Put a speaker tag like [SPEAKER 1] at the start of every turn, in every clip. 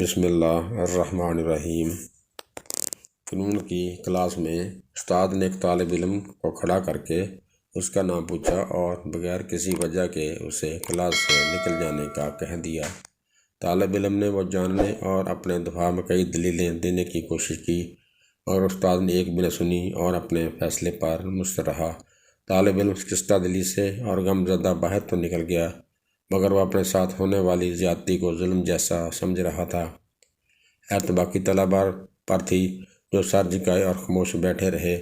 [SPEAKER 1] بسم اللہ الرحمن الرحیم۔ فنون کی کلاس میں استاد نے ایک طالب علم کو کھڑا کر کے اس کا نام پوچھا اور بغیر کسی وجہ کے اسے کلاس سے نکل جانے کا کہہ دیا۔ طالب علم نے وہ جاننے اور اپنے دفاع میں کئی دلیلیں دینے کی کوشش کی اور استاد نے ایک بھی نہ سنی اور اپنے فیصلے پر مصر رہا۔ طالب علم شکستہ دلی سے اور غم زدہ باہر تو نکل گیا، مگر وہ اپنے ساتھ ہونے والی زیادتی کو ظلم جیسا سمجھ رہا تھا۔ حیرت باقی طلباء پر تھی جو سر جھکائے اور خاموش بیٹھے رہے۔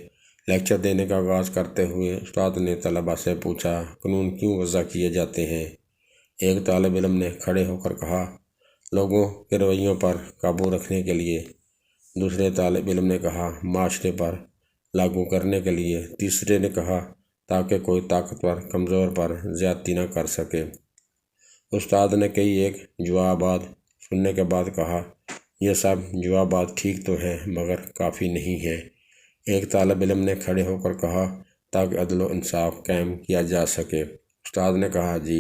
[SPEAKER 1] لیکچر دینے کا آغاز کرتے ہوئے استاد نے طلباء سے پوچھا، قانون کیوں وضع کیے جاتے ہیں؟ ایک طالب علم نے کھڑے ہو کر کہا، لوگوں کے رویوں پر قابو رکھنے کے لیے۔ دوسرے طالب علم نے کہا، معاشرے پر لاگو کرنے کے لیے۔ تیسرے نے کہا، تاکہ کوئی طاقتور کمزور پر زیادتی نہ کر سکے۔ استاد نے کئی ایک جوابات سننے کے بعد کہا، یہ سب جوابات ٹھیک تو ہیں مگر کافی نہیں ہیں۔ ایک طالب علم نے کھڑے ہو کر کہا، تاکہ عدل و انصاف قائم کیا جا سکے۔ استاد نے کہا، جی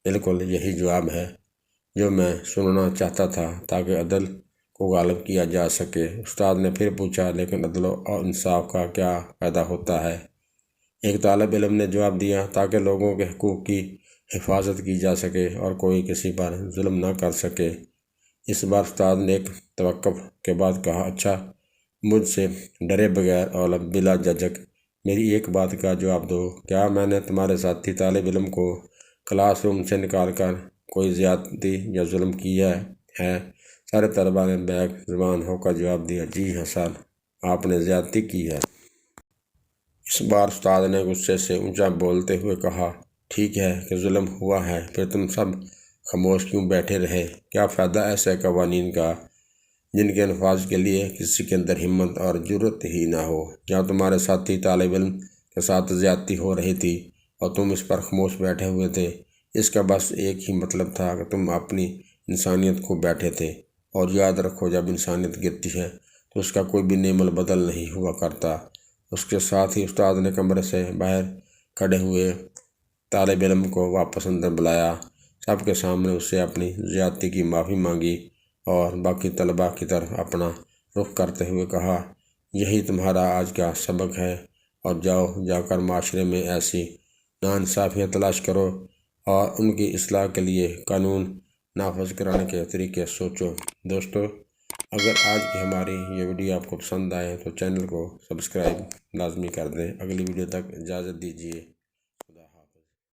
[SPEAKER 1] بالکل یہی جواب ہے جو میں سننا چاہتا تھا، تاکہ عدل کو غالب کیا جا سکے۔ استاد نے پھر پوچھا، لیکن عدل و انصاف کا کیا فائدہ ہوتا ہے؟ ایک طالب علم نے جواب دیا، تاکہ لوگوں کے حقوق کی حفاظت کی جا سکے اور کوئی کسی پر ظلم نہ کر سکے۔ اس بار استاد نے ایک توقف کے بعد کہا، اچھا مجھ سے ڈرے بغیر اور بلا جھجک میری ایک بات کا جواب دو، کیا میں نے تمہارے ساتھی طالب علم کو کلاس روم سے نکال کر کوئی زیادتی یا ظلم کیا ہے؟ سارے طلباء نے بیک زبان ہو کر جواب دیا، جی ہاں سر، آپ نے زیادتی کی ہے۔ اس بار استاد نے غصے سے اونچا بولتے ہوئے کہا، ٹھیک ہے کہ ظلم ہوا ہے، پھر تم سب خاموش کیوں بیٹھے رہے؟ کیا فائدہ ایسے قوانین کا جن کے نفاذ کے لیے کسی کے اندر ہمت اور جرأت ہی نہ ہو؟ جہاں تمہارے ساتھی طالب علم کے ساتھ زیادتی ہو رہی تھی اور تم اس پر خاموش بیٹھے ہوئے تھے، اس کا بس ایک ہی مطلب تھا کہ تم اپنی انسانیت کو بیٹھے تھے۔ اور یاد رکھو، جب انسانیت گرتی ہے تو اس کا کوئی بھی نعم البدل نہیں ہوا کرتا۔ اس کے ساتھ ہی استاد نے کمرے سے باہر کھڑے ہوئے طالب علم کو واپس اندر بلایا، سب کے سامنے اس سے اپنی زیادتی کی معافی مانگی اور باقی طلباء کی طرف اپنا رخ کرتے ہوئے کہا، یہی تمہارا آج کا سبق ہے، اور جا کر معاشرے میں ایسی ناانصافیاں تلاش کرو اور ان کی اصلاح کے لیے قانون نافذ کرانے کے طریقے سوچو۔ دوستو، اگر آج کی ہماری یہ ویڈیو آپ کو پسند آئے تو چینل کو سبسکرائب لازمی کر دیں۔ اگلی ویڈیو تک اجازت دیجیے۔